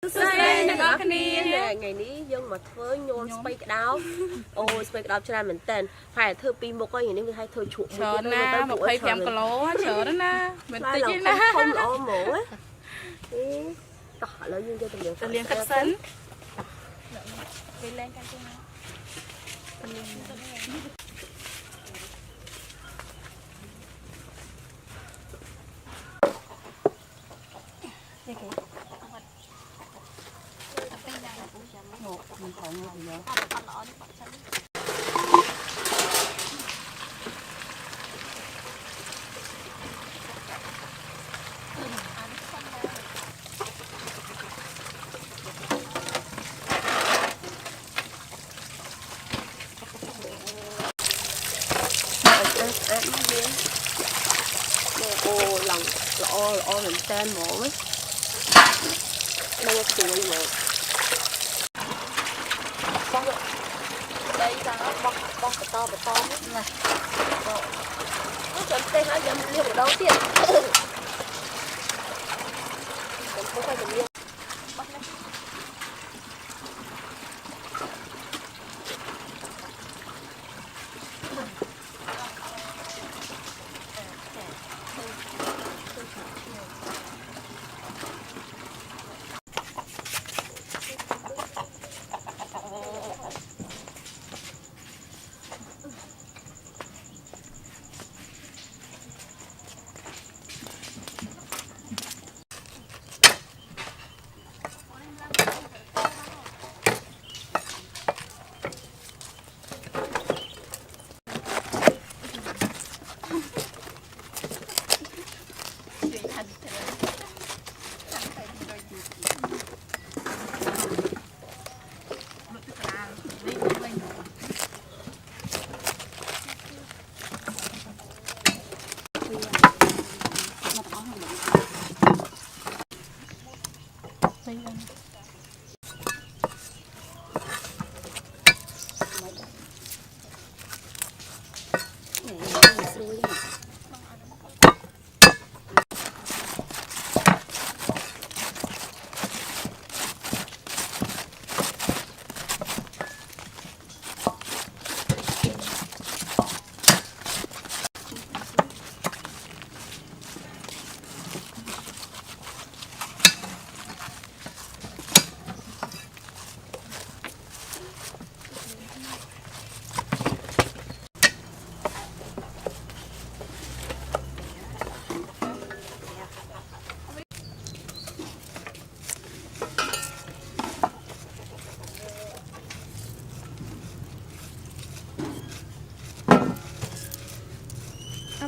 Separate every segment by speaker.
Speaker 1: ngày ní dương mà với nhôn spray đáo ôi spray đáo cho nên mình tên phải thưa pin một coi nhìn hay thưa chuột
Speaker 2: chờ na một cây kem cà lố chờ đó na mình tự nhiên na
Speaker 1: không lo mổ á tỏ là dương cho tụi
Speaker 2: liền cắt sắn mình khỏi ngồi nữa.
Speaker 1: Ô lòng lọ mình tên mổ ấy đâu có tuổi mà đây ra bóc to này nó chấm tê hai chấm liêu ở đâu tiền chấm không phải chấm liêu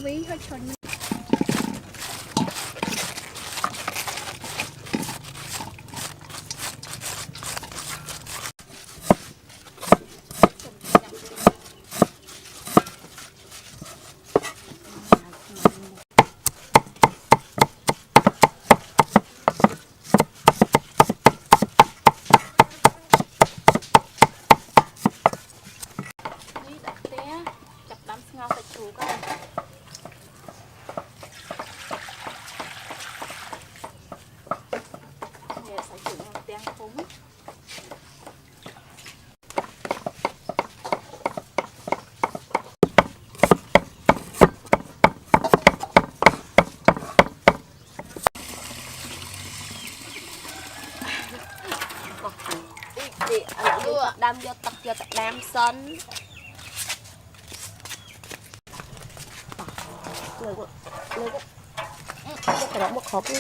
Speaker 3: Ví hơi chọn
Speaker 1: đam vô tập đam sân lời cái đó một hộp đi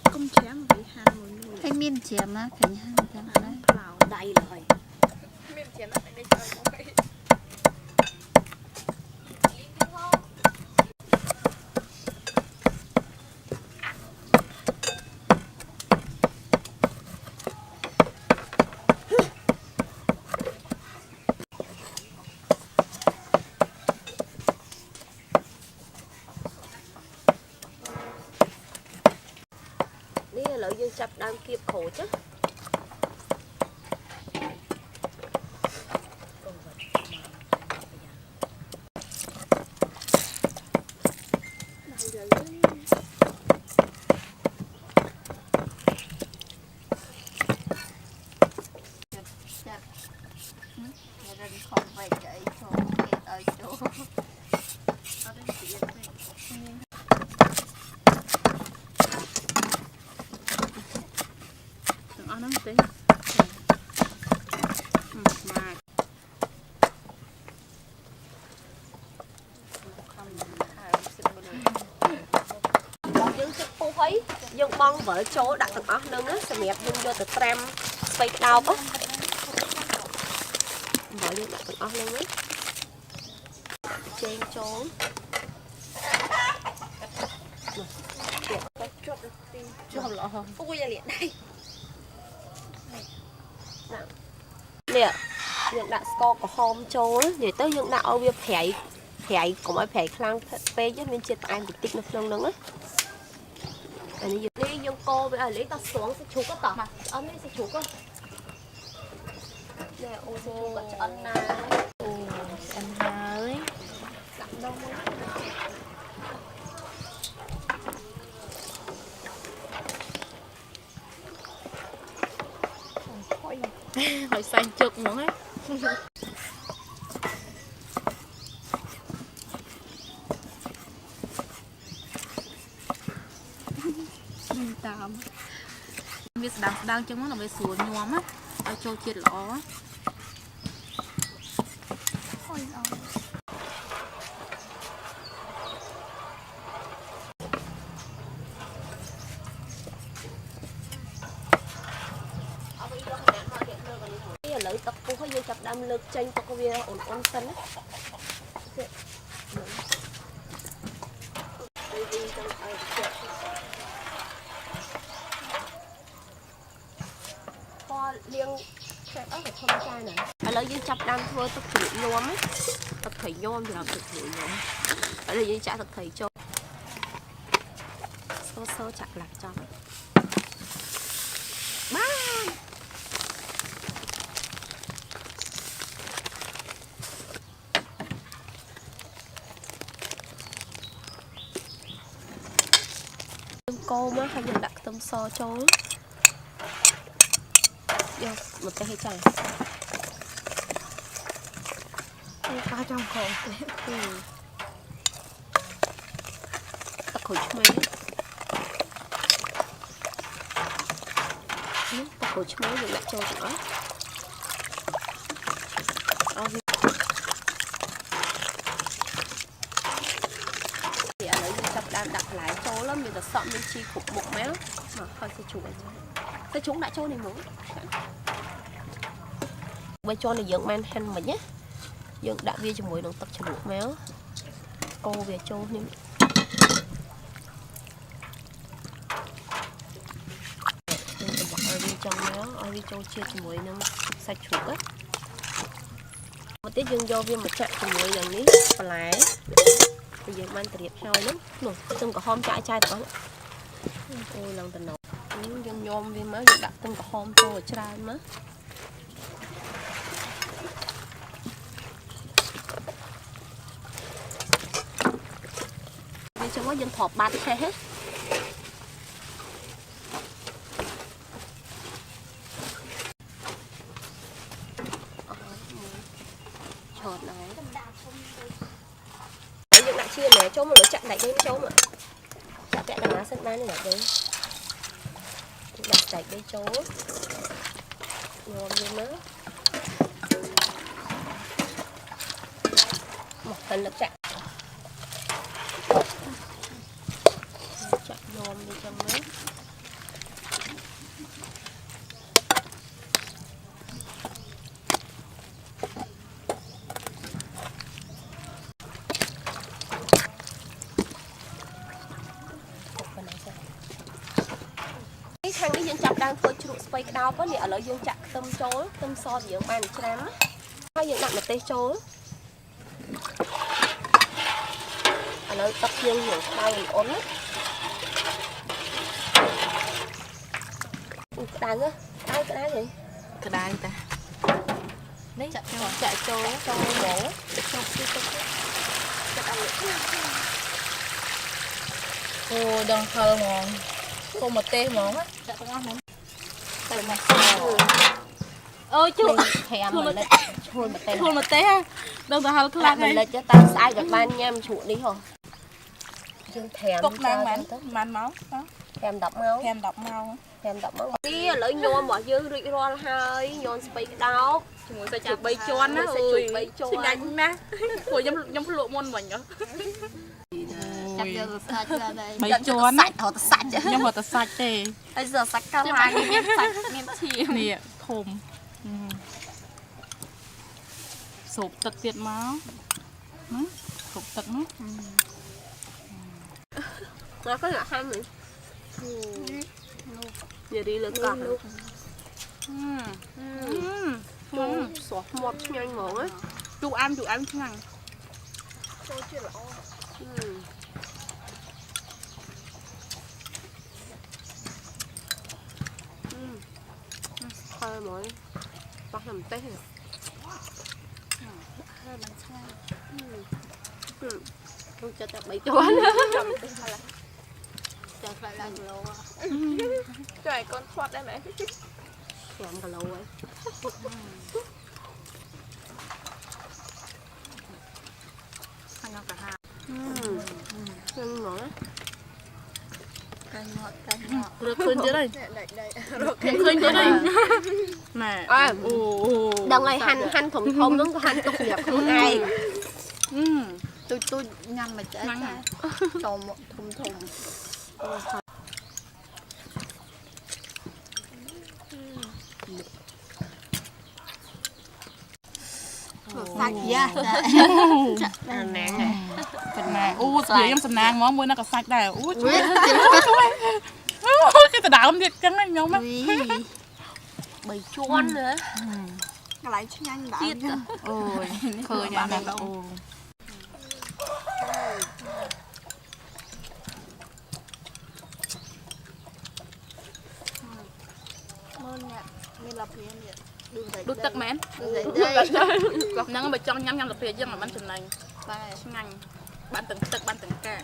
Speaker 3: công chém bị hàn một
Speaker 4: cái miên chém á phải hàn chém đấy
Speaker 1: vào đầy rồi
Speaker 2: miền chén là đây chơi không vậy
Speaker 1: lợi dương chập đang kịp khổ chứ 20 យើងបងវល់ចូលដាក់ទាំងអស់ហ្នឹងសម្រាប់យើងយកទៅត្រាំស្ពៃក្តោបវល់យើងដាក់ទាំងអស់ហ្នឹងចេងចូលជាប់ល្អអូយលាក់ដៃនេះយើងដាក់ស្ករក្រហមចូលនិយាយទៅយើងដាក់ឲ្យវាប្រៃកុំឲ្យប្រៃខ្លាំងពេកមានជាតិផ្អែមបន្តិចនៅក្នុងហ្នឹងណាអានេះយើងកូរវាឲ្យលេតស្រួងសាច់ជ្រូកតោះអត់នេះសាច់ជ្រូកនេះអូសាច់ជ្រូកក៏ឆ្អិនណាស់អូឆ្អិនហើយដាក់ដងមក
Speaker 2: ហើយសាញ់ជឹកហ្មងហ៎តាមវាស្ដាងចឹងមកដើម្បីស្រួលញោមណាឲ្យចូលជាតិល្អអូយអត់
Speaker 1: ឥឡូវទឹកពុះហើយយើងចាប់ដើមលើកចេញទុកវាអ៊ុនសិនណាលាងខ្សែអស់ទៅធំចាយណាឥឡូវយើងចាប់ដើមធ្វើទឹកជ្រក់ញោមទឹកត្រីញោមសម្រាប់ទឹកជ្រក់ញោមឥឡូវយើងចាក់ទឹកត្រីចូលសូចាក់កន្លះចំបានយើងកូរមកហើយយើងដាក់ខ្ទឹមសចូលយកមកទៅឲ្យចាកាចំខំទេទឹកក្រូចឆ្មានេះទឹកក្រូចឆ្មាយើងដាក់ចូលទាំងអស់ឥឡូវយើងចាប់ដើមដាក់បន្លែចូលមានតែសក់មានជីគ្រប់មុខមកហើយសាច់ជ្រូកឲ្យសាច់ជ្រូកដាក់ចូលនេះហ្មងបើចូលនេះយើងបានហាន់មិញណាយើងដាក់វាជាមួយនឹងទឹកជ្រលក់មកកូរវាចូលនេះយើងទៅឲ្យវាចង់មកឲ្យវាចូលជាតិជាមួយនឹងសាច់ជ្រូកណាមកទៀតយើងយកវាមកចាក់ជាមួយនឹងនេះបន្លែដែលយើងបានត្រៀមហើយហ្នឹងនោះខ្ទឹមក្រហមចាក់ទាំងអស់អូយឡើងតំណយើងញោមវាមកយើងដាក់ខ្ទឹមក្រហមចូលឲ្យច្រើនមកវាចឹងមកយើងថប់បាត់ហេះឆោតដែរយើងដាក់ឈាមណែចូលមកចាក់ដាច់នេះចូលមកចាក់ពាក់កណ្ដាលសិនបាននេះដាក់នេះដាក់ដាច់នេះចូលញោមវាមកមកទៅលឹកចាក់ញោមវាចឹងមកខាងនេះយើងចាប់ដើមធ្វើជ្រក់ស្ពៃក្តោបនេះឥឡូវយើងចាក់ខ្ទឹមចូលខ្ទឹមសដែលយើងបានច្រាំហើយយើងដាក់ម្ទេសចូលឥឡូវទឹកយើងក្តៅអ៊ុនក្តៅហ៎ក្តៅហី
Speaker 2: ក្តៅតានេះចាក់ចូលហ្មងចូលទីទឹកអូដងហឹលហ្មងគុំមកទេសហ្មងចាក់ទាំងអស់ហ្នឹងតែមកអូយជក់5ម្លិតឈួលមកទេសដឹងទៅហឹលខ្លាំងហើយ
Speaker 1: ម្លិតតែស្អែកដល់បានញ៉ាំជ្រក់នេះហ៎យើង5
Speaker 2: ទុកណាស់មែនប៉ុន្មានម៉ោង
Speaker 1: 5-10ម៉ោងនេះឥឡូវញោមរបស់យើងរួចរាល់ហើយញោមស្ពៃក្តោប
Speaker 2: ជាមួយសាច់ជ្រូក3ជាន់ណា
Speaker 1: សាច់ជ្រូក3ជាន់
Speaker 2: ឆ្ងាញ់ណាស់ព្រោះខ្ញុំភ្លក់មុនវិញហ៎
Speaker 4: Chắc giờ sạch ra đây.
Speaker 2: Bấy
Speaker 1: Dẫn cho
Speaker 2: chốn
Speaker 1: sạch họ sạch chứ
Speaker 2: nhưng mà ta sạch thế
Speaker 1: bây giờ sạch cả lại miếng sạch miếng chi
Speaker 2: nè thùng sụp tật tiệt máu sụp tật nó
Speaker 1: nó có là ham rồi giờ đi lên cặp sọt một nhanh mỏng á
Speaker 2: chú ăn chứ năng
Speaker 1: thôi mỗi bắt làm tết rồi không cho tao bị chó
Speaker 4: Chắc phải là lô.
Speaker 3: Trời con thoát đây mẹ.
Speaker 1: làm cả lâu ấy
Speaker 2: ăn cả hai
Speaker 1: nhưng mà
Speaker 4: Canh ngọt.
Speaker 2: được khơi chưa đây
Speaker 3: Đây.
Speaker 2: khơi chưa đây nè
Speaker 1: đâu ngày hành thùng thùng nó có hành tục nhập không ai
Speaker 4: Tôi nhăn mà chết ra. Trộn một thùng. Sạch ra.
Speaker 1: nè này
Speaker 2: phần này dưới em sầm nang món muối nó có sạch đây cái tờ đảo thiệt căng này nhau mắt
Speaker 1: bầy chuôn nữa
Speaker 3: Cái lại chứ nhanh đã.
Speaker 2: ôi khơi nhà này
Speaker 4: Mình lập hiện vậy.
Speaker 2: đút tắc mến nắng mà trong nhắm lập hiện chứ mà bánh chừng này
Speaker 4: Đây.
Speaker 2: ngành bán từng tắc bán từng cả